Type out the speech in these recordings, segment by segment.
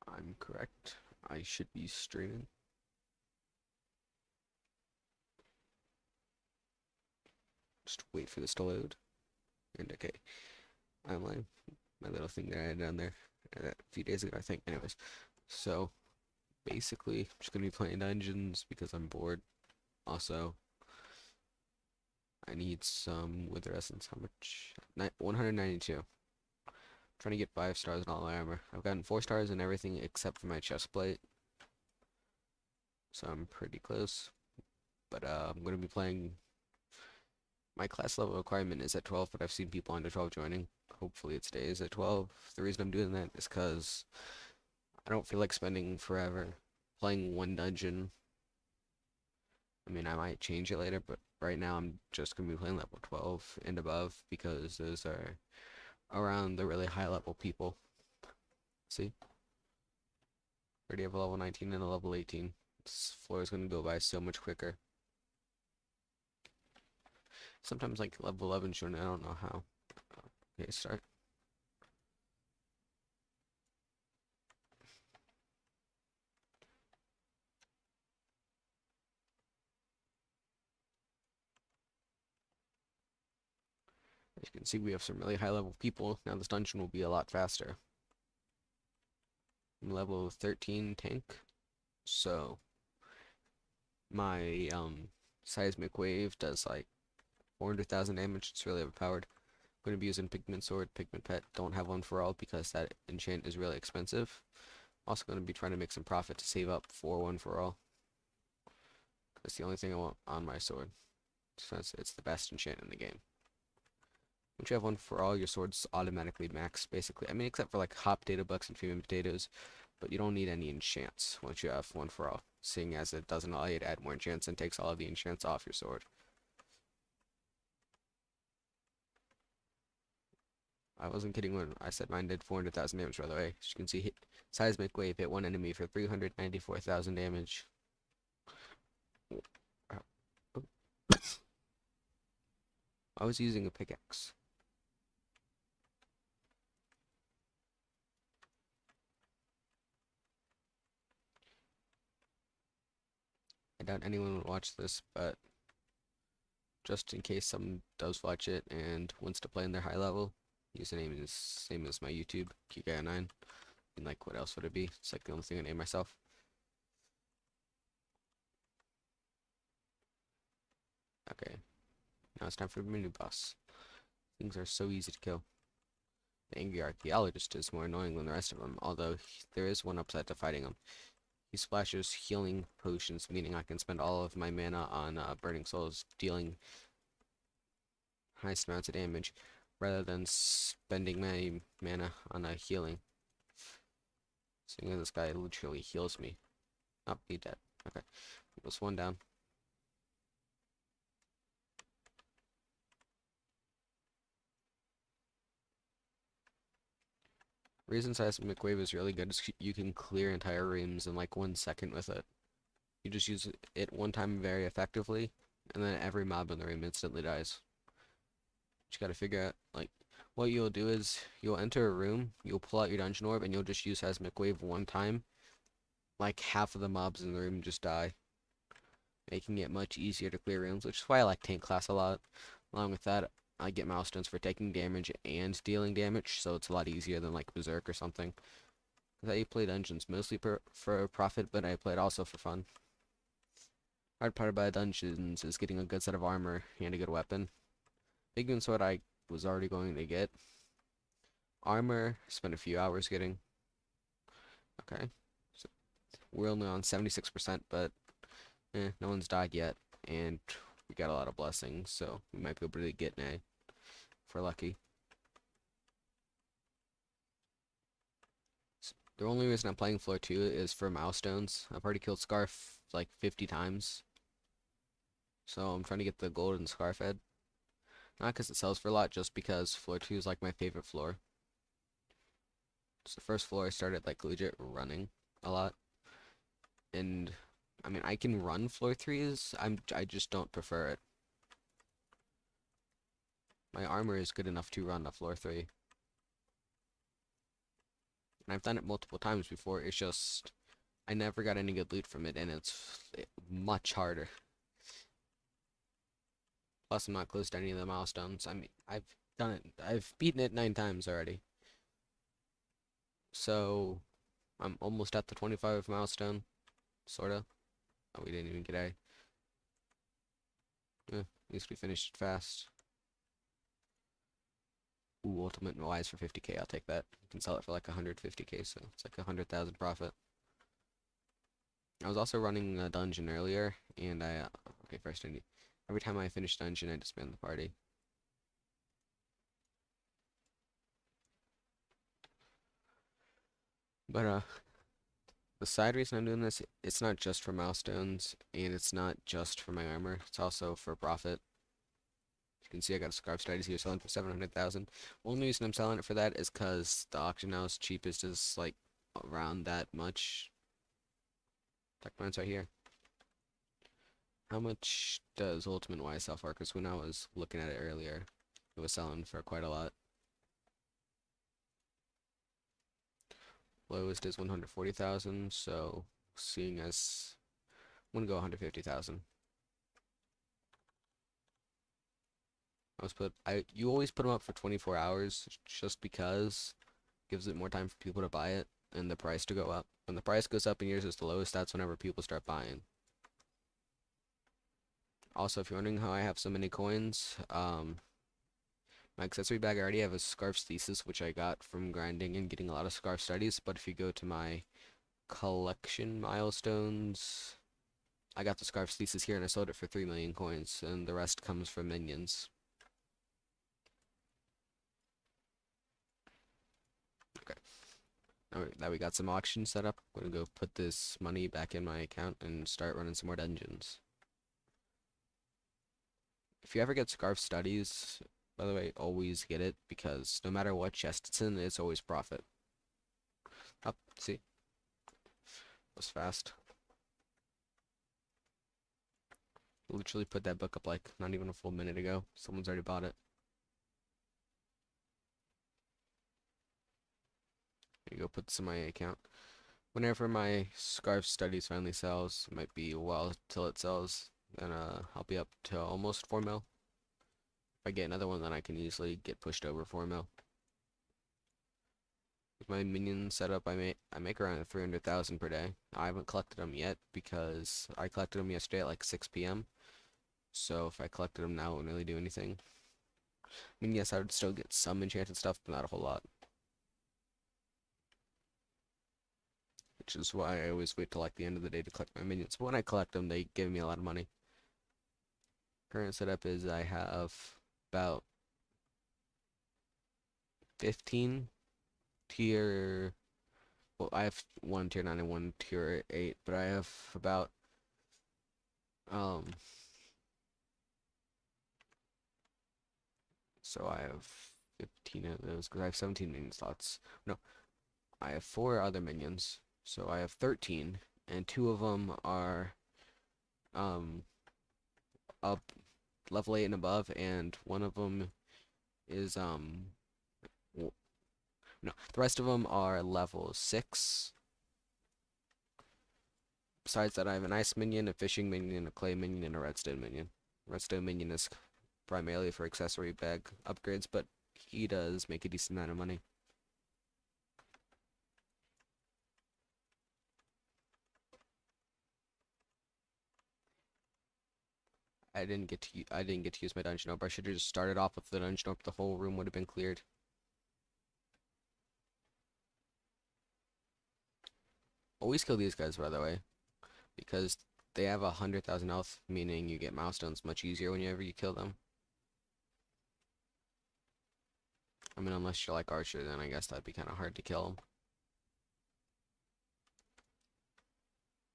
I'm correct. I should be streaming. Just wait for this to load. And okay, I'm live. My little thing that I had done there a few days ago, I think. Anyways, so basically, I'm just gonna be playing dungeons because I'm bored. Also, I need some wither essence. How much? 192. Trying to get 5 stars in all my armor. I've gotten 4 stars in everything except for my chest plate, so I'm pretty close. But I'm gonna be playing. My class level requirement is at 12, but I've seen people under 12 joining. Hopefully it stays at 12. The reason I'm doing that is because I don't feel like spending forever playing one dungeon. I mean, I might change it later, but right now I'm just going to be playing level 12 and above because those are around the really high level people. See? Already have a level 19 and a level 18. This floor is going to go by so much quicker. Sometimes like level 11 showing, I don't know how. Okay, start. As you can see, we have some really high level people. Now this dungeon will be a lot faster. I'm level 13 tank, so my seismic wave does like 400,000 damage. It's really overpowered. I'm going to be using pigment sword, pigment pet. Don't have one for all because that enchant is really expensive. Also going to be trying to make some profit to save up for one for all. That's the only thing I want on my sword. So it's the best enchant in the game. Once you have one for all, your sword's automatically maxed, basically. I mean, except for like hop data bucks and female potatoes, but you don't need any enchants once you have one for all, seeing as it doesn't allow you to add more enchants and takes all of the enchants off your sword. I wasn't kidding when I said mine did 400,000 damage, by the way. As you can see, Seismic Wave hit one enemy for 394,000 damage. I was using a pickaxe. I doubt anyone would watch this, but just in case someone does watch it and wants to play in their high level, username is same as my YouTube, Kika9. And like, what else would it be? It's like the only thing I name myself. Okay, now it's time for the mini boss. Things are so easy to kill. The angry archaeologist is more annoying than the rest of them, although there is one upside to fighting him. He splashes healing potions, meaning I can spend all of my mana on Burning Souls, dealing highest amounts of damage, rather than spending my mana on healing. Seeing as this guy literally heals me. Oh, he dead. Okay, that's one down. Reason Seismic Wave is really good is you can clear entire rooms in like 1 second with it. You just use it one time very effectively, and then every mob in the room instantly dies. You gotta figure out, like, what you'll do is you'll enter a room, you'll pull out your dungeon orb, and you'll just use Seismic Wave one time. Like, half of the mobs in the room just die, making it much easier to clear rooms, which is why I like tank class a lot. Along with that, I get milestones for taking damage and dealing damage, so it's a lot easier than like Berserk or something. I play dungeons mostly for profit, but I play it also for fun. Hard part about dungeons is getting a good set of armor and a good weapon. Big Sword I was already going to get. Armor, spent a few hours getting. Okay. So we're only on 76%, but no one's died yet. And we got a lot of blessings, so we might be able to get an A if we're lucky. The only reason I'm playing floor 2 is for milestones. I've already killed Scarf like 50 times. So I'm trying to get the golden Scarf head. Not because it sells for a lot, just because floor 2 is like my favorite floor. It's the first floor I started like legit running a lot. And I mean, I can run floor 3s. I just don't prefer it. My armor is good enough to run a floor 3. And I've done it multiple times before. It's just I never got any good loot from it, and it's much harder. Plus, I'm not close to any of the milestones. I mean, I've done it. I've beaten it 9 times already. So I'm almost at the 25 milestone, sorta. Oh, we didn't even get A. At least we finished it fast. Ooh, ultimate wise for 50k. I'll take that. You can sell it for like 150k, so it's like 100,000 profit. I was also running a dungeon earlier, and okay, first I need, every time I finish dungeon, I disband the party. But the side reason I'm doing this, it's not just for milestones, and it's not just for my armor. It's also for profit. You can see I got a Scarf Studies here selling for 700,000. Only reason I'm selling it for that is because the auction house cheapest is like around that much. Tech mine's right here. How much does Ultimate Y sell for? Because when I was looking at it earlier, it was selling for quite a lot. Lowest is 140,000, so seeing as I'm gonna go 150,000. You always put them up for 24 hours just because it gives it more time for people to buy it and the price to go up. When the price goes up and yours is the lowest, that's whenever people start buying. Also, if you're wondering how I have so many coins, my accessory bag, I already have a Scarf's Thesis, which I got from grinding and getting a lot of Scarf Studies, but if you go to my collection milestones, I got the Scarf's Thesis here and I sold it for 3 million coins, and the rest comes from minions. Okay. Now that we got some auctions set up, I'm gonna go put this money back in my account and start running some more dungeons. If you ever get Scarf Studies, by the way, always get it, because no matter what chest it's in, it's always profit. Up, see? Was fast. Literally put that book up like not even a full minute ago. Someone's already bought it. Here you go, put this in my account. Whenever my Scarf Studies finally sells, it might be a while till it sells, then I'll be up to almost 4 mil. If I get another one, then I can easily get pushed over 4 mil. With my minion setup, I make around 300,000 per day. I haven't collected them yet because I collected them yesterday at like 6 p.m. So if I collected them now, it wouldn't really do anything. I mean, yes, I would still get some enchanted stuff, but not a whole lot. Which is why I always wait till like the end of the day to collect my minions. But when I collect them, they give me a lot of money. Current setup is I have about 15 tier. Well, I have one tier 9 and one tier 8, but I have about um. So I have 15 of those because I have 17 minion slots. No, I have 4 other minions, so I have 13, and 2 of them are um up level 8 and above, and one of them is no, the rest of them are level 6. Besides that, I have an ice minion, a fishing minion, a clay minion, and a redstone minion. Redstone minion is primarily for accessory bag upgrades, but he does make a decent amount of money. I didn't get to use my dungeon orb. I should have just started off with the dungeon orb. The whole room would have been cleared. Always kill these guys, by the way, because they have 100,000 health, meaning you get milestones much easier whenever you kill them. I mean, unless you're like Archer, then I guess that'd be kind of hard to kill them.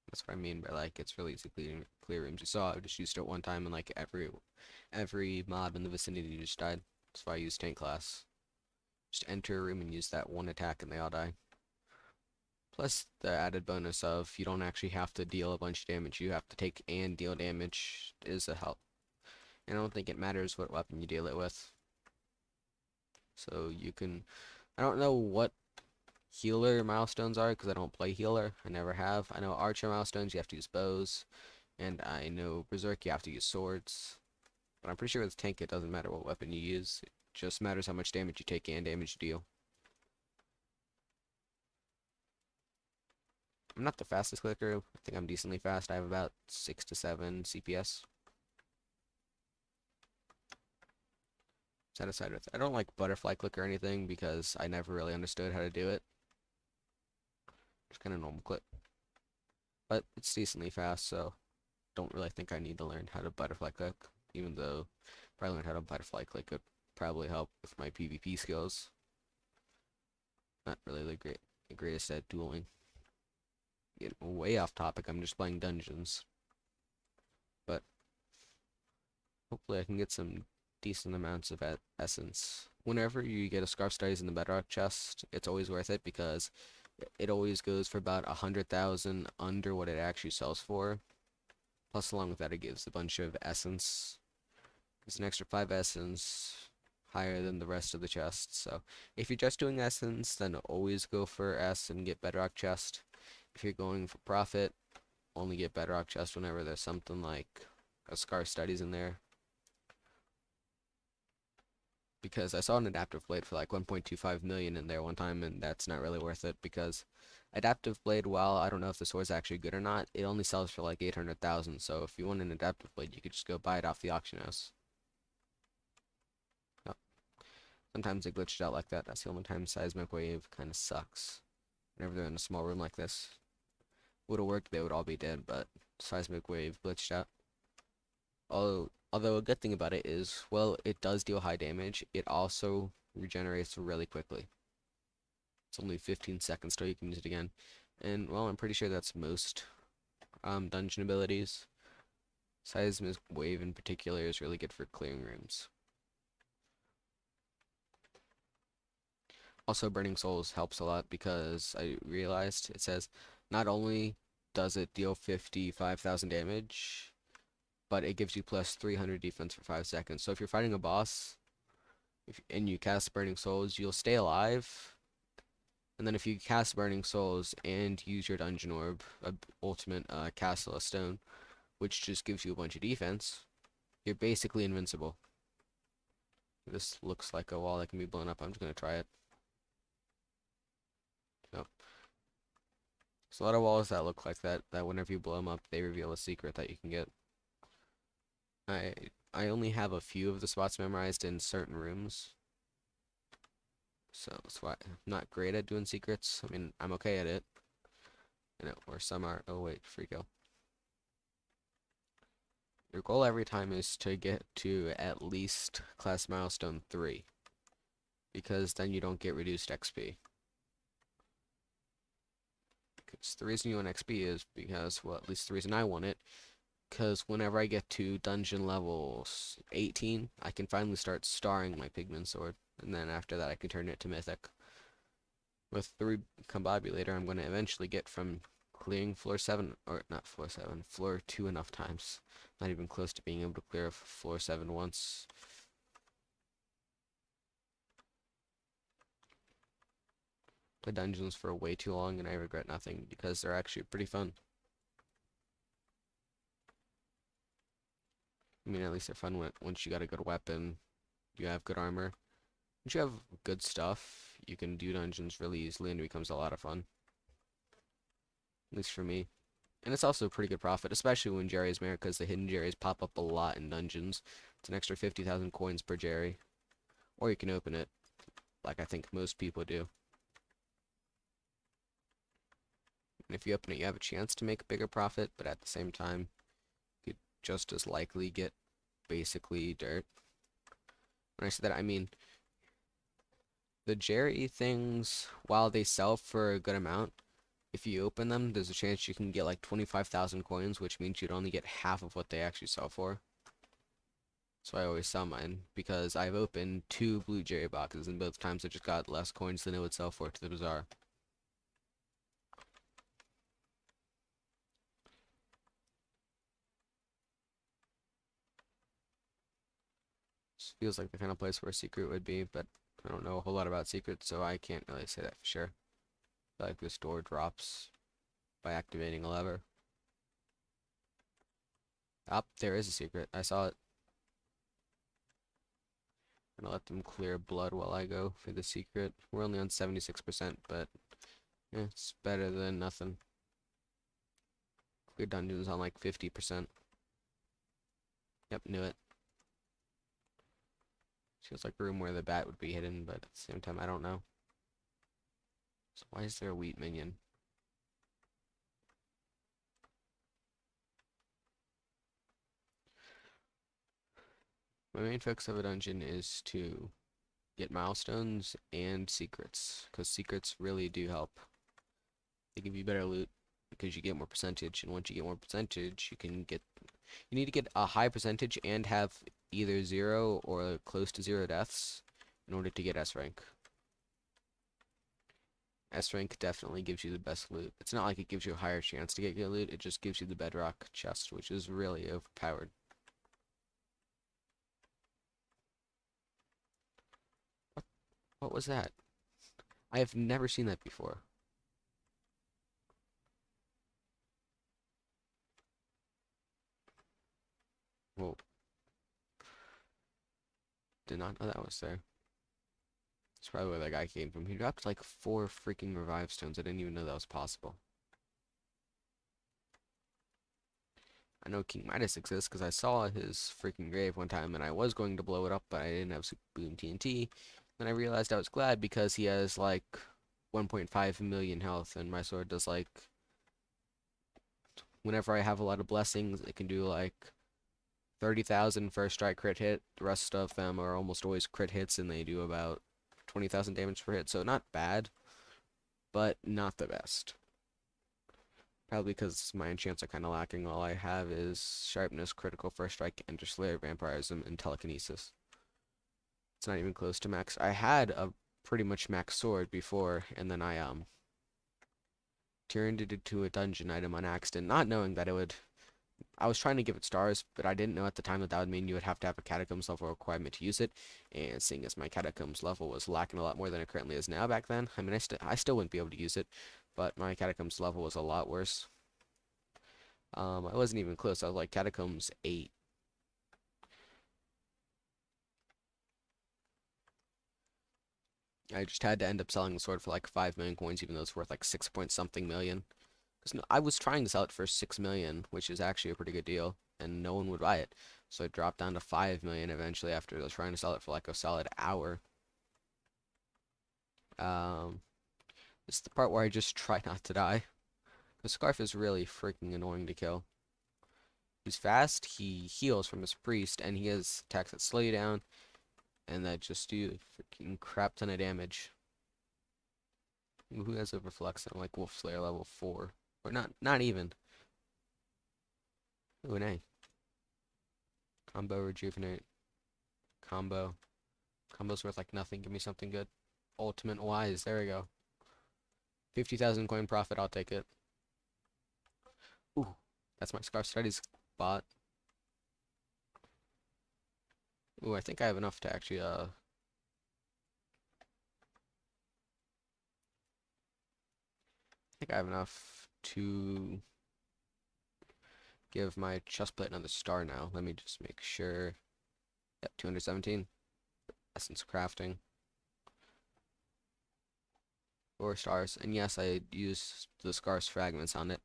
That's what I mean by like it's really easy to clear rooms. You saw I just used it one time and like every mob in the vicinity just died. That's why I used tank class. Just enter a room and use that one attack and they all die. Plus the added bonus of you don't actually have to deal a bunch of damage. You have to take and deal damage is a help. And I don't think it matters what weapon you deal it with. So you can, I don't know what healer milestones are because I don't play healer. I never have. I know archer milestones you have to use bows, and I know berserk you have to use swords. But I'm pretty sure with tank it doesn't matter what weapon you use. It just matters how much damage you take and damage you deal. I'm not the fastest clicker. I think I'm decently fast. I have about 6 to 7 CPS. Satisfied with it. I don't like butterfly click or anything because I never really understood how to do it. Just kind of normal click. But it's decently fast, so don't really think I need to learn how to butterfly click. Even though if I learned how to butterfly click, it would probably help with my PvP skills. Not really the greatest at dueling. Getting way off topic. I'm just playing dungeons, but hopefully I can get some decent amounts of essence. Whenever you get a Scarf Studies in the Bedrock chest, it's always worth it because it always goes for about 100,000 under what it actually sells for. Plus, along with that, it gives a bunch of essence. It's an extra 5 essence, higher than the rest of the chests. So, if you're just doing essence, then always go for S and get Bedrock chest. If you're going for profit, only get Bedrock chest whenever there's something like a Scarf Studies in there. Because I saw an adaptive blade for like 1.25 million in there one time, and that's not really worth it because adaptive blade, while I don't know if the sword's actually good or not, it only sells for like 800,000. So if you want an adaptive blade, you could just go buy it off the auction house. Yep. Sometimes they glitched out like that. That's the only time Seismic Wave kind of sucks. Whenever they're in a small room like this, would have worked, they would all be dead, but Seismic Wave glitched out. Although a good thing about it is, well, it does deal high damage. It also regenerates really quickly. It's only 15 seconds till you can use it again. And, well, I'm pretty sure that's most dungeon abilities. Seismic Wave in particular is really good for clearing rooms. Also, Burning Souls helps a lot because I realized it says not only does it deal 55,000 damage, but it gives you plus 300 defense for 5 seconds. So if you're fighting a boss and you cast Burning Souls, you'll stay alive. And then if you cast Burning Souls and use your Dungeon Orb, ultimate Castle of Stone, which just gives you a bunch of defense, you're basically invincible. This looks like a wall that can be blown up. I'm just going to try it. Nope. There's a lot of walls that look like that whenever you blow them up, they reveal a secret that you can get. I only have a few of the spots memorized in certain rooms. So that's why I'm not great at doing secrets. I mean, I'm okay at it. You know, or some are. Oh wait, free kill. Your goal every time is to get to at least class milestone 3. Because then you don't get reduced XP. Because the reason you want XP is because, well, at least the reason I want it, because whenever I get to dungeon level 18, I can finally start starring my Pigman Sword. And then after that, I can turn it to Mythic. With the Recombobulator, I'm going to eventually get from clearing floor 7, or not floor 7, floor 2 enough times. Not even close to being able to clear floor 7 once. Play dungeons for way too long, and I regret nothing because they're actually pretty fun. I mean, at least they're fun once you got a good weapon, you have good armor. Once you have good stuff, you can do dungeons really easily, and it becomes a lot of fun. At least for me. And it's also a pretty good profit, especially when Jerry's Mare, because the hidden Jerry's pop up a lot in dungeons. It's an extra 50,000 coins per Jerry. Or you can open it, like I think most people do. And if you open it, you have a chance to make a bigger profit, but at the same time, you could just as likely get basically dirt. When I say that, I mean the Jerry things, while they sell for a good amount, if you open them, there's a chance you can get like 25,000 coins, which means you'd only get half of what they actually sell for. So I always sell mine, because I've opened 2 blue Jerry boxes, and both times I just got less coins than it would sell for to the bazaar. This feels like the kind of place where a secret would be, but I don't know a whole lot about secrets, so I can't really say that for sure. Like this door drops by activating a lever. Up, there is a secret. I saw it. I'm gonna let them clear blood while I go for the secret. We're only on 76%, but it's better than nothing. Clear dungeons on like 50%. Yep, knew it. Feels like a room where the bat would be hidden, but at the same time, I don't know. So why is there a wheat minion? My main focus of a dungeon is to get milestones and secrets, because secrets really do help. They give you better loot because you get more percentage, and once you get more percentage, you need to get a high percentage and have either 0 or close to 0 deaths in order to get S rank. S rank definitely gives you the best loot. It's not like it gives you a higher chance to get good loot, it just gives you the bedrock chest, which is really overpowered. What was that? I have never seen that before. Whoa. Did not know that was there. That's probably where that guy came from. He dropped like 4 freaking revive stones. I didn't even know that was possible. I know King Midas exists because I saw his freaking grave one time and I was going to blow it up, but I didn't have Super Boom TNT. Then I realized I was glad because he has like 1.5 million health and my sword does like, whenever I have a lot of blessings, it can do like 30,000 first strike crit hit. The rest of them are almost always crit hits and they do about 20,000 damage per hit. So not bad, but not the best. Probably because my enchants are kind of lacking. All I have is Sharpness, Critical, First Strike, Ender Slayer, Vampirism, and Telekinesis. It's not even close to max. I had a pretty much max sword before, and then I turned it into a dungeon item on accident, not knowing that it would. I was trying to give it stars, but I didn't know at the time that that would mean you would have to have a Catacombs level requirement to use it. And seeing as my Catacombs level was lacking a lot more than it currently is now back then, I mean, I still wouldn't be able to use it, but my Catacombs level was a lot worse. I wasn't even close. I was like Catacombs 8. I just had to end up selling the sword for like 5 million coins, even though it's worth like 6 point something million. Because no, I was trying to sell it for 6 million, which is actually a pretty good deal, and no one would buy it. So it dropped down to 5 million eventually after I was trying to sell it for like a solid hour. This is the part where I just try not to die. The Scarf is really freaking annoying to kill. He's fast, he heals from his priest, and he has attacks that slow you down, and that just do freaking crap ton of damage. Who has a reflex? I'm like Wolf Slayer level 4. Or not even. Ooh, an A. Combo rejuvenate. Combo. Combo's worth like nothing. Give me something good. Ultimate wise. There we go. 50,000 coin profit. I'll take it. Ooh. That's my Scarf Studies bot. Ooh, I think I have enough to actually I think I have enough to give my chestplate another star now. Let me just make sure. Yep, 217. Essence crafting. 4 stars. And yes, I used the Scar's fragments on it.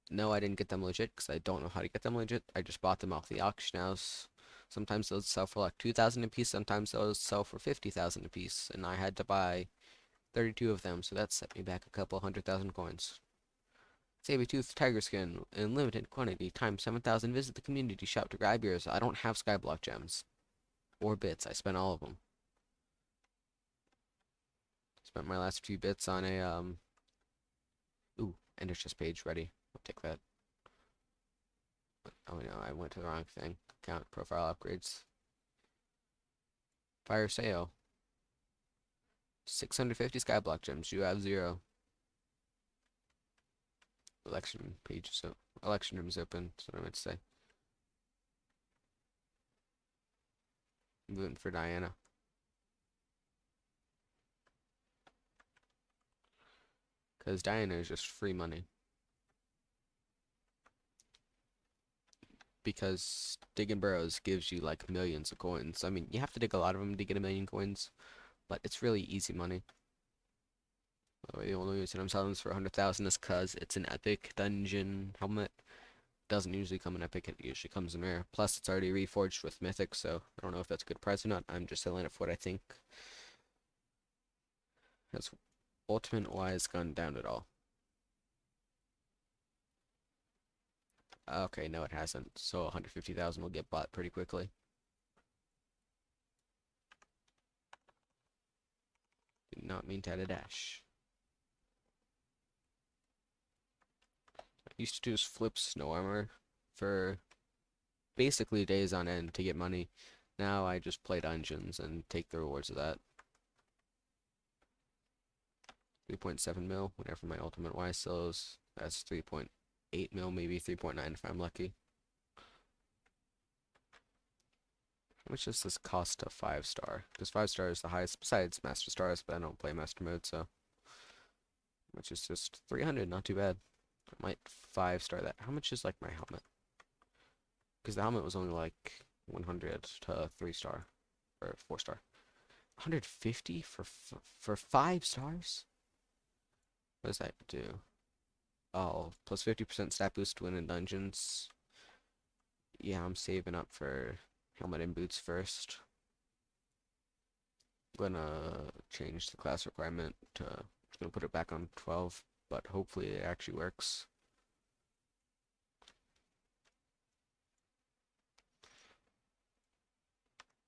No, I didn't get them legit because I don't know how to get them legit. I just bought them off the auction house. Sometimes those sell for like 2,000 a piece. Sometimes those sell for 50,000 a piece. And I had to buy 32 of them, so that set me back a couple 100,000 coins. Saber-tooth tiger skin in limited quantity times 7,000. Visit the community shop to grab yours. I don't have skyblock gems or bits. I spent all of them. Spent my last few bits on a ooh, Ender chest page ready. I'll take that. Oh no, I went to the wrong thing. Account profile upgrades. Fire sale. 650 skyblock gems. You have 0. Election page so election room is open. That's what I meant to say. I'm voting for Diana. Because Diana is just free money. Because digging burrows gives you like millions of coins. I mean, you have to dig a lot of them to get a million coins, but it's really easy money. By the way, the only reason I'm selling this for 100,000 is because it's an epic dungeon helmet. Doesn't usually come in epic, it usually comes in rare. Plus, it's already reforged with mythic, so I don't know if that's a good price or not. I'm just selling it for what I think. Has ultimate wise gone down at all? Okay, no, it hasn't. So 150,000 will get bought pretty quickly. Did not mean to add a dash. I used to just flip snow armor for basically days on end to get money. Now I just play dungeons and take the rewards of that. 3.7 mil whenever my ultimate Y sells. That's 3.8 mil, maybe 3.9 if I'm lucky. How much does this cost a 5-star? Because 5-star is the highest besides Master Stars, but I don't play Master Mode, so. Which is just 300, not too bad. I might 5-star that. How much is like my helmet? Because the helmet was only like 100 to 3-star or 4-star. 150 for 5 stars? What does that do? Oh, plus 50% stat boost to win in dungeons. Yeah, I'm saving up for helmet and boots first. I'm gonna change the class requirement to, I'm gonna put it back on 12, but hopefully it actually works.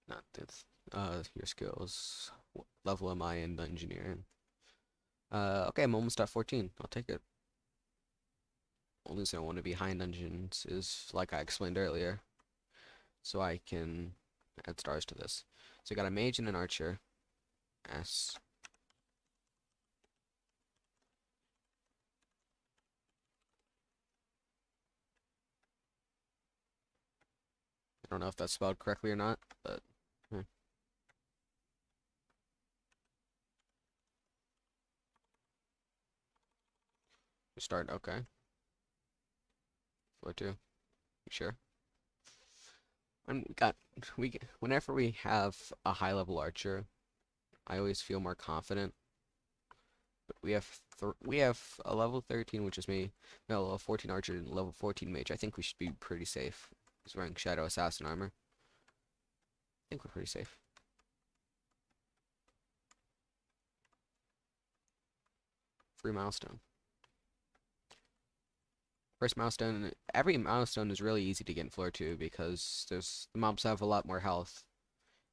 Not this. Your skills. What level am I in Dungeoneering? Okay, I'm almost at 14. I'll take it. Only reason I want to be high in dungeons is, like I explained earlier, so I can add stars to this. So I got a mage and an archer. S. I don't know if that's spelled correctly or not, but start. Okay. Floor 2. You sure? And whenever we have a high level archer, I always feel more confident. But we have a level 13, which is me, no, level 14 archer and level 14 mage. I think we should be pretty safe. He's wearing shadow assassin armor. I think we're pretty safe. Free milestone. First milestone. Every milestone is really easy to get in floor 2 because the mobs have a lot more health.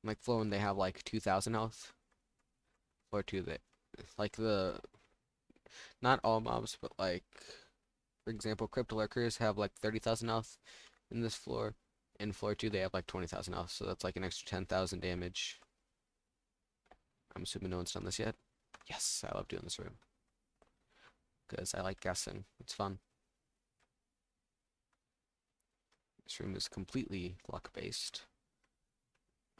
Like floor 1, they have like 2,000 health. Floor 2, they like not all mobs, but like for example, Crypto Lurkers have like 30,000 health in this floor. In floor 2, they have like 20,000 health, so that's like an extra 10,000 damage. I'm assuming no one's done this yet. Yes, I love doing this room because I like guessing. It's fun. This room is completely luck based.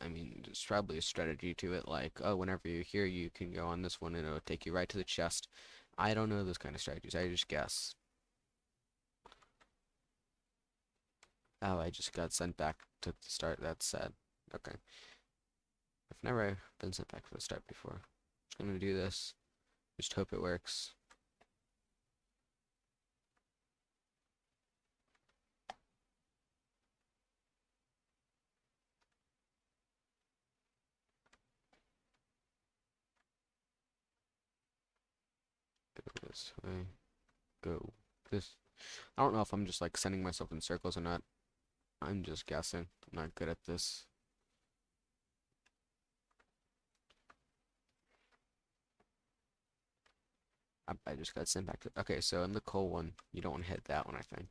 I mean, there's probably a strategy to it, like, oh, whenever you're here, you can go on this one and it'll take you right to the chest. I don't know those kind of strategies, I just guess. Oh, I just got sent back to the start, that's sad. Okay. I've never been sent back to the start before. Just gonna do this. Just hope it works. Go this way. Go this. I don't know if I'm just like sending myself in circles or not. I'm just guessing. I'm not good at this. I just got sent back to. Okay, so in the coal one, you don't want to hit that one, I think.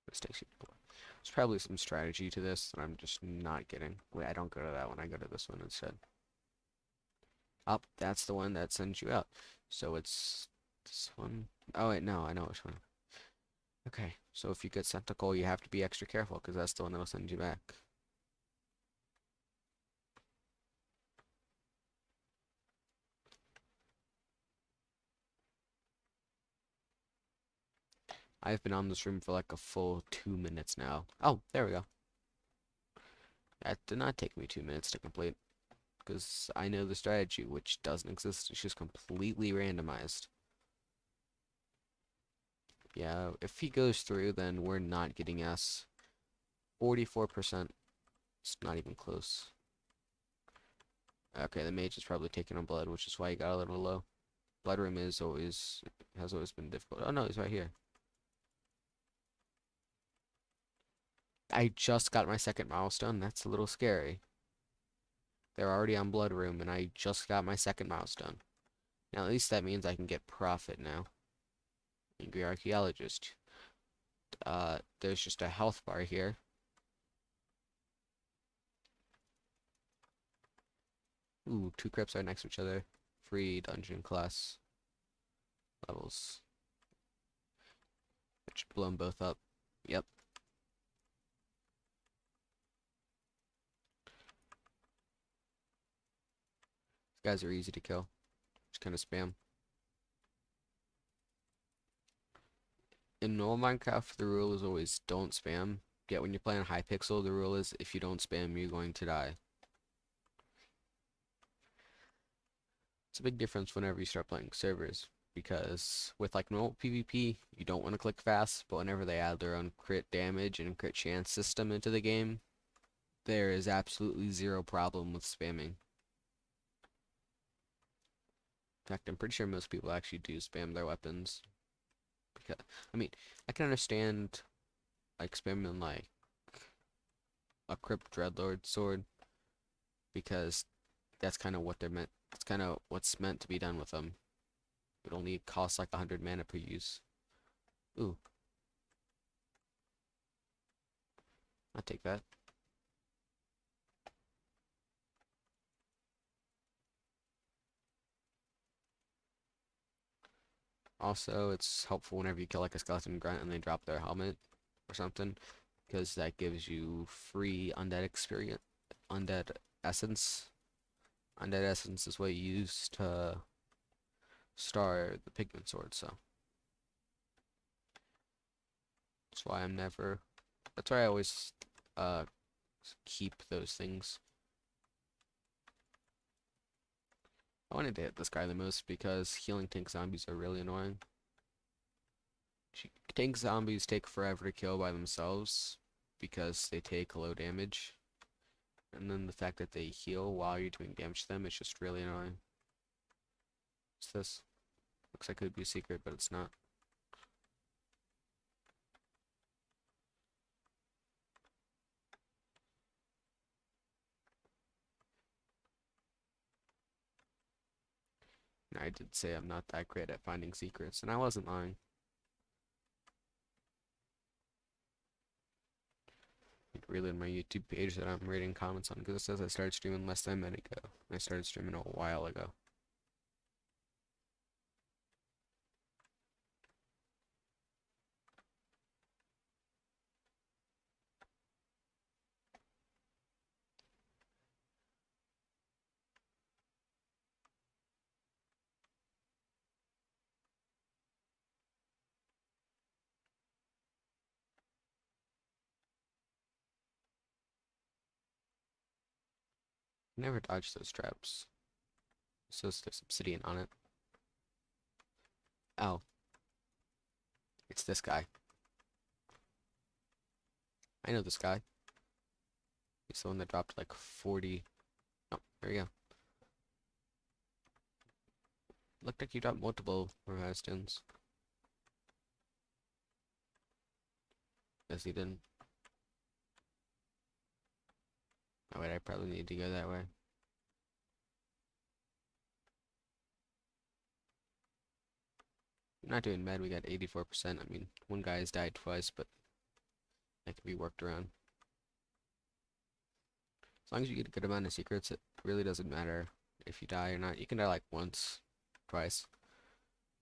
Mistakes. There's probably some strategy to this that I'm just not getting. Wait, I don't go to that one. I go to this one instead. Up, that's the one that sends you out. So it's this one. Oh wait, no, I know which one. Okay, so if you get sent to goal, you have to be extra careful because that's the one that'll send you back. I've been on this room for like a full 2 minutes now. Oh, there we go. That did not take me 2 minutes to complete because I know the strategy, which doesn't exist. It's just completely randomized. Yeah, if he goes through, then we're not getting S. 44%. It's not even close. Okay, the mage is probably taking on blood, which is why he got a little low. Blood room has always been difficult. Oh no, he's right here. I just got my second milestone. That's a little scary. They're already on blood room, and I just got my second milestone. Now at least that means I can get profit now. Angry archaeologist. There's just a health bar here. Ooh, two crypts are next to each other. Free dungeon class levels. I should blow them both up. Yep. These guys are easy to kill. Just kind of spam. In normal Minecraft, the rule is always don't spam. Yet when you're playing Hypixel, the rule is if you don't spam, you're going to die. It's a big difference whenever you start playing servers, because with like normal PvP, you don't want to click fast, but whenever they add their own crit damage and crit chance system into the game, there is absolutely zero problem with spamming. In fact, I'm pretty sure most people actually do spam their weapons. Because, I mean, I can understand like spamming like a Crypt Dreadlord sword because that's kind of what they're meant. It's kind of what's meant to be done with them. It only costs like 100 mana per use. Ooh, I'll take that. Also, it's helpful whenever you kill like a skeleton grunt and they drop their helmet or something, because that gives you free undead experience, undead essence. Undead essence is what you use to star the pigment sword, so that's why I'm never. That's why I always uh keep those things. I wanted to hit this guy the most because healing tank zombies are really annoying. Tank zombies take forever to kill by themselves because they take low damage. And then the fact that they heal while you're doing damage to them is just really annoying. What's this? Looks like it could be a secret, but it's not. And I did say I'm not that great at finding secrets, and I wasn't lying. Really on my YouTube page that I'm reading comments on because it says I started streaming less than a minute ago. I started streaming a while ago. Never dodged those traps. It says there's obsidian on it. Oh, it's this guy. I know this guy. He's the one that dropped like 40. Oh, there you go. Looked like you dropped multiple revive stones. Yes, he didn't. Oh wait, I probably need to go that way. I'm not doing bad, we got 84%. I mean, one guy has died twice, but that can be worked around. As long as you get a good amount of secrets, it really doesn't matter if you die or not. You can die like once, twice.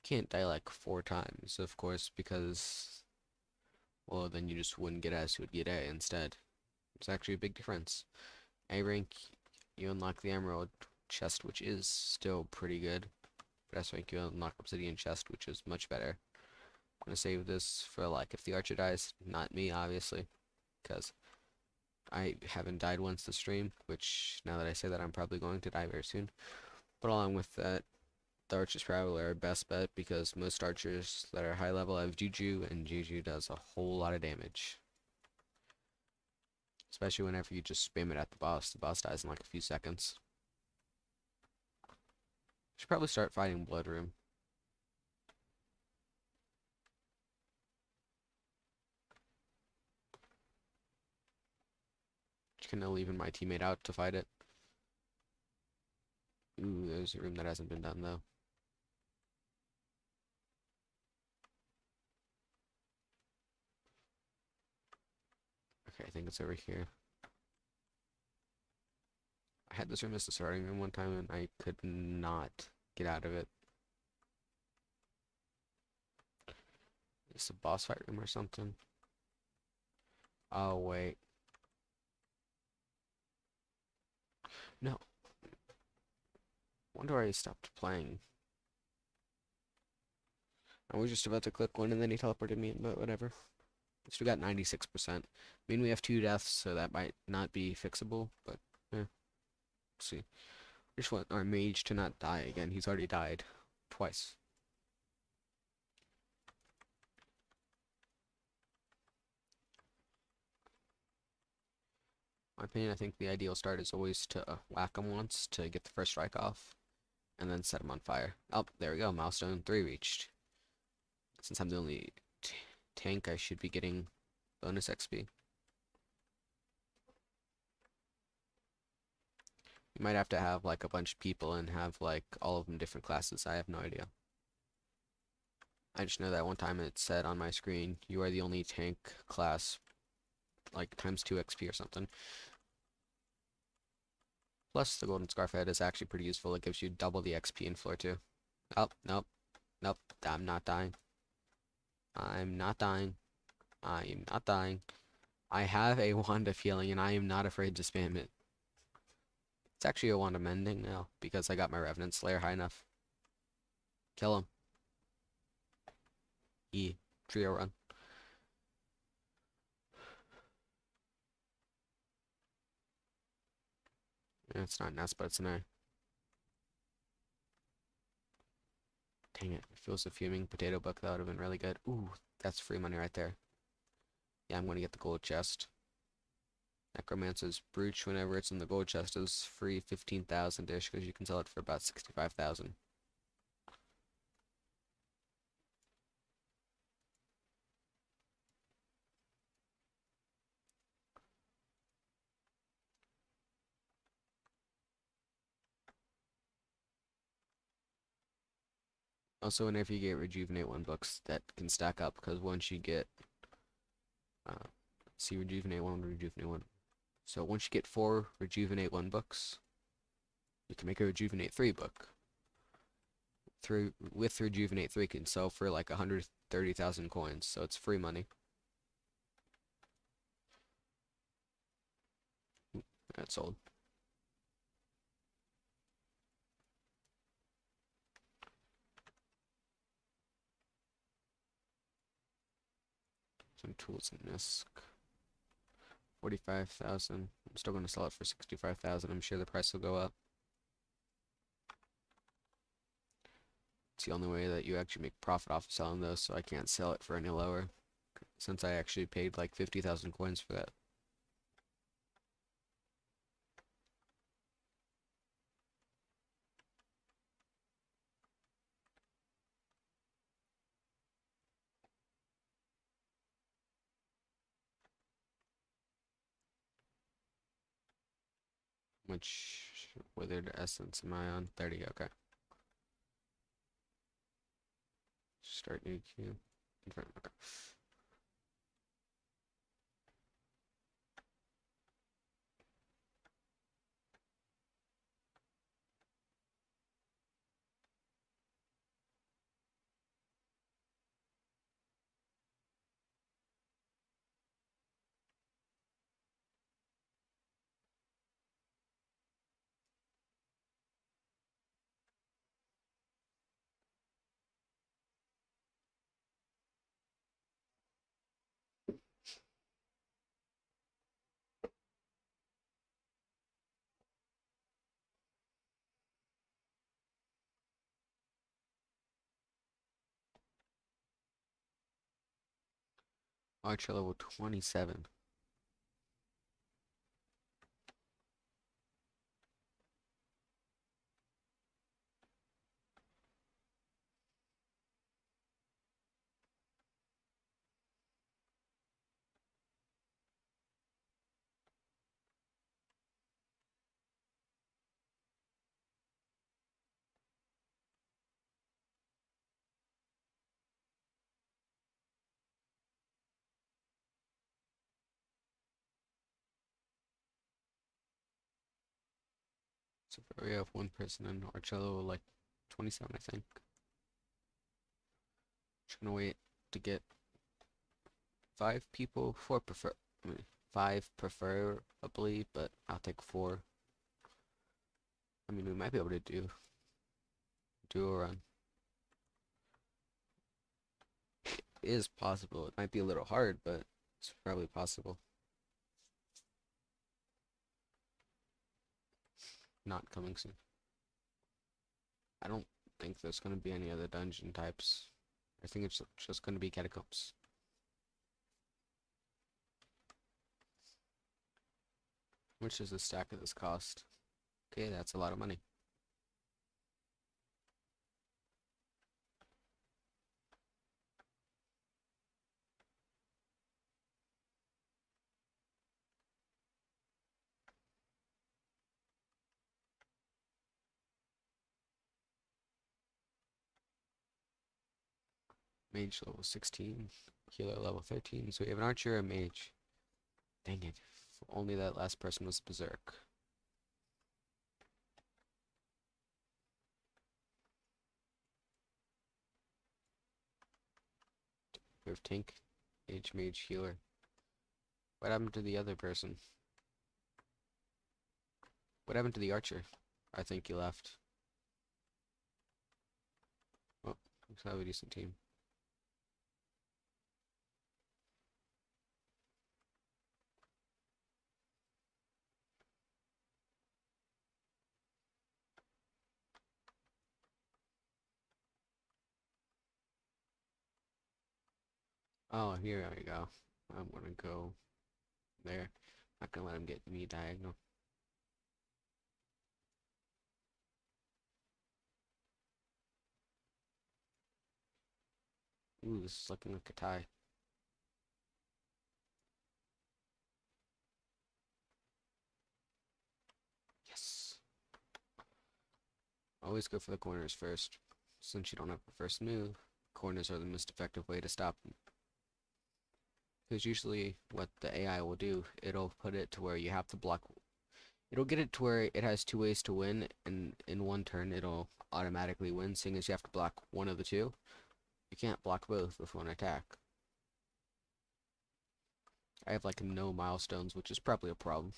can't die like 4 times, of course, because, well, then you just wouldn't get S, you would get A instead. It's actually a big difference. A rank, you unlock the Emerald chest, which is still pretty good. But S rank, you unlock Obsidian chest, which is much better. I'm gonna save this for like if the Archer dies, not me, obviously, because I haven't died once this stream, which now that I say that, I'm probably going to die very soon. But along with that, the Archer's probably our best bet because most archers that are high level have Juju, and Juju does a whole lot of damage. Especially whenever you just spam it at the boss. The boss dies in like a few seconds. Should probably start fighting Blood Room. Just gonna leaving my teammate out to fight it. Ooh, there's a room that hasn't been done though. Okay, I think it's over here. I had this room as the starting room one time and I could not get out of it. Is this a boss fight room or something? Oh, wait. No. Wonder why he stopped playing. I was just about to click one and then he teleported me in, but whatever. Still got 96%. I mean, we have 2 deaths, so that might not be fixable, but yeah. Let's see. I just want our mage to not die again. He's already died twice. In my opinion, I think the ideal start is always to whack him once to get the first strike off, and then set him on fire. Oh, there we go. Milestone 3 reached. Since I'm the only tank, I should be getting bonus XP. You might have to have like a bunch of people and have like all of them different classes. I have no idea. I just know that one time it said on my screen, you are the only tank class, like times 2 XP or something. Plus, the Golden Scarf Head is actually pretty useful. It gives you double the XP in floor 2. Oh, nope. Nope. I'm not dying. I'm not dying. I am not dying. I have a Wand of Healing, and I am not afraid to spam it. It's actually a Wand of Mending now, because I got my Revenant Slayer high enough. Kill him. E. Trio run. Yeah, it's not an S, but it's an A. Dang it. If it was a Fuming Potato Book, that would have been really good. Ooh, that's free money right there. Yeah, I'm going to get the gold chest. Necromancer's Brooch, whenever it's in the gold chest, is free 15,000-ish, because you can sell it for about 65,000. Also, whenever you get Rejuvenate 1 books, that can stack up, because once you get, see, Rejuvenate 1, Rejuvenate 1. So once you get 4 Rejuvenate 1 books, you can make a Rejuvenate 3 book. With Rejuvenate 3 can sell for like 130,000 coins, so it's free money. That's sold. Some tools in this. 45,000. I'm still going to sell it for 65,000. I'm sure the price will go up. It's the only way that you actually make profit off of selling those, so I can't sell it for any lower. Since I actually paid like 50,000 coins for that. Which Withered Essence am I on? 30, okay. Start new queue. Confirm, okay. Archer level 27. So we have one person in Archer level like 27, I think. Just gonna wait to get 5 people. 4 prefer. I mean, 5 preferably, but I'll take 4. I mean, we might be able to do a run. It is possible. It might be a little hard, but it's probably possible. Not coming soon. I don't think there's gonna be any other dungeon types. I think it's just gonna be catacombs. Which does a stack of this cost? Okay, that's a lot of money. Mage level 16, healer level 13. So we have an archer, a mage. Dang it. If only that last person was berserk. We have tank, mage, healer. What happened to the other person? What happened to the archer? I think he left. Oh, looks like a decent team. Oh, here we go. I'm gonna go there. Not gonna let him get me diagonal. Ooh, this is looking like a tie. Yes. Always go for the corners first. Since you don't have the first move, corners are the most effective way to stop them. Because usually what the AI will do, it'll put it to where you have to block. It'll get it to where it has 2 ways to win, and in one turn it'll automatically win, seeing as you have to block one of the two. You can't block both with one attack. I have like no milestones, which is probably a problem.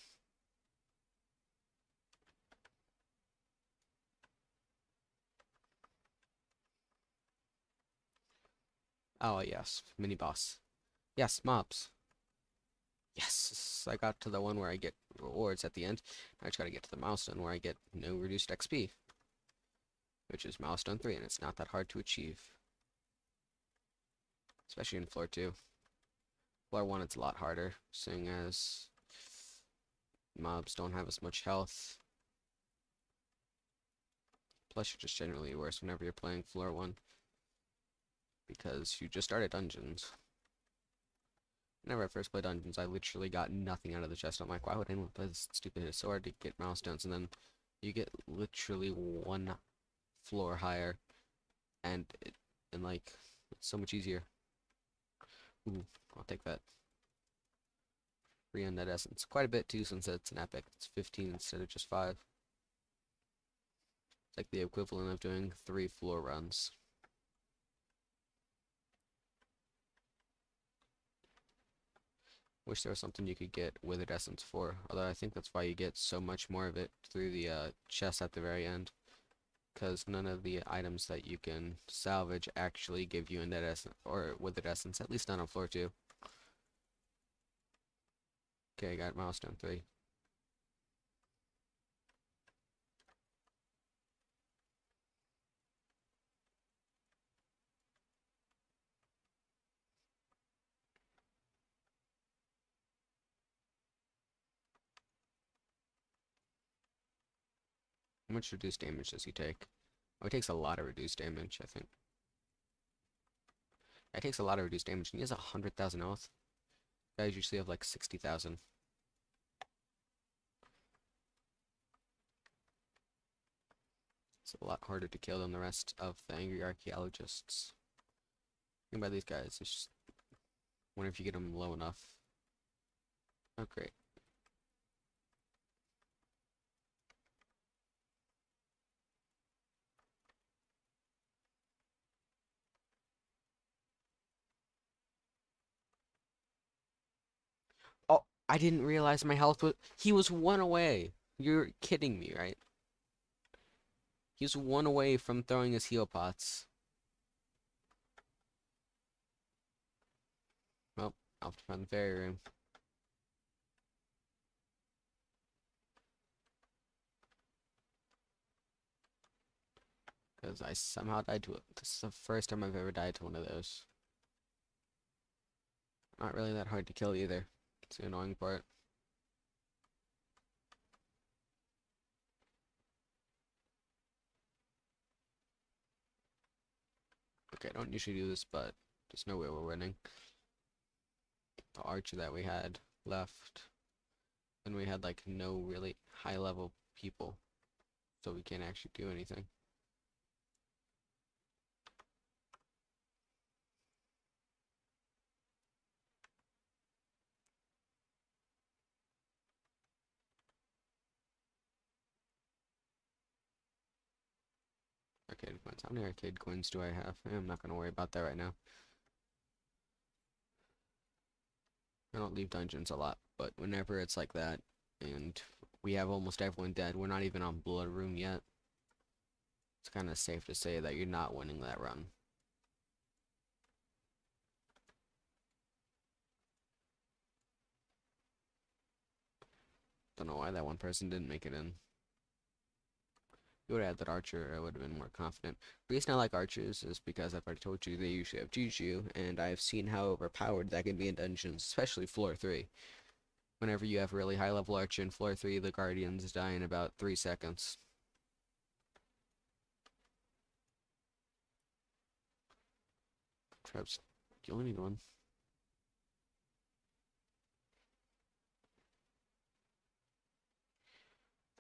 Oh yes, mini boss. Yes, mobs. Yes, I got to the one where I get rewards at the end. I just gotta get to the milestone where I get no reduced XP, which is milestone 3, and it's not that hard to achieve. Especially in floor 2. Floor 1 it's a lot harder, seeing as mobs don't have as much health. Plus you're just generally worse whenever you're playing floor 1, because you just started dungeons. Whenever I first played dungeons, I literally got nothing out of the chest. I'm like, why would anyone play this stupid sword to get milestones? And then you get literally one floor higher, and like it's so much easier. Ooh, I'll take that. 3 undead essence, quite a bit too, since it's an epic. It's 15 instead of just 5. It's like the equivalent of doing 3 floor runs. Wish there was something you could get withered essence for, although I think that's why you get so much more of it through the chest at the very end. Because none of the items that you can salvage actually give you undead essence or withered essence, at least not on floor 2. Okay, I got milestone 3. How much reduced damage does he take? Oh, he takes a lot of reduced damage, I think. He takes a lot of reduced damage, and he has 100,000 health. Guys usually have like 60,000. It's a lot harder to kill than the rest of the angry archaeologists. The thing about these guys is just wonder if you get them low enough. Oh, great. Oh, I didn't realize my health was... He was one away. You're kidding me, right? He was one away from throwing his heal pots. Well, I'll have to find the fairy room. Because I somehow died to it. This is the first time I've ever died to one of those. Not really that hard to kill either. It's the annoying part. Okay, I don't usually do this, but there's no way we're winning. The archer that we had left. And we had like no really high level people. So we can't actually do anything. Arcade coins. How many arcade coins do I have? I'm not gonna worry about that right now. I don't leave dungeons a lot, but whenever it's like that, and we have almost everyone dead, we're not even on Blood Room yet, it's kind of safe to say that you're not winning that run. Don't know why that one person didn't make it in. You would have had that archer, I would have been more confident. The reason I like archers is because I've already told you they usually have Juju, and I've seen how overpowered that can be in dungeons, especially floor 3. Whenever you have a really high level archer in floor 3, the guardians die in about 3 seconds. Traps, you only need one.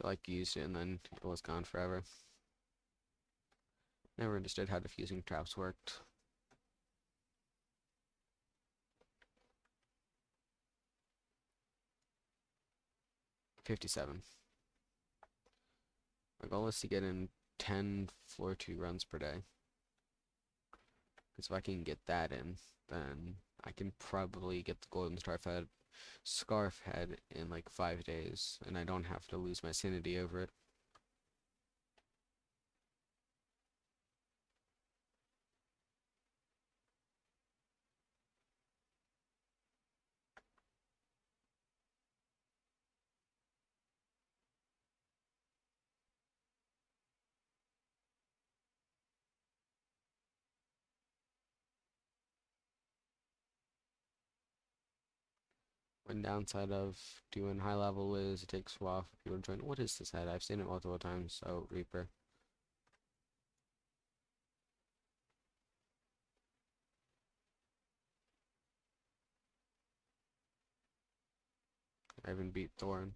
I like used it and then it was gone forever. Never understood how defusing traps worked. $57. My goal is to get in 10 floor 2 runs per day. Because if I can get that in, then I can probably get the golden scarf head in like 5 days, and I don't have to lose my sanity over it. One downside of doing high level is it takes a while for people to join. What is this head? I've seen it multiple times. Oh, Reaper. I haven't beat Thorn.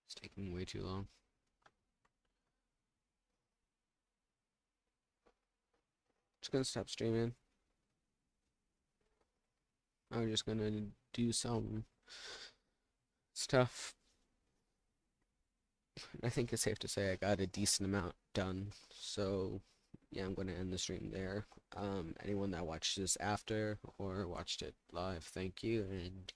It's taking way too long. Just gonna stop streaming. I'm just gonna do some stuff. I think it's safe to say I got a decent amount done. So yeah, I'm gonna end the stream there. Anyone that watched this after or watched it live, thank you and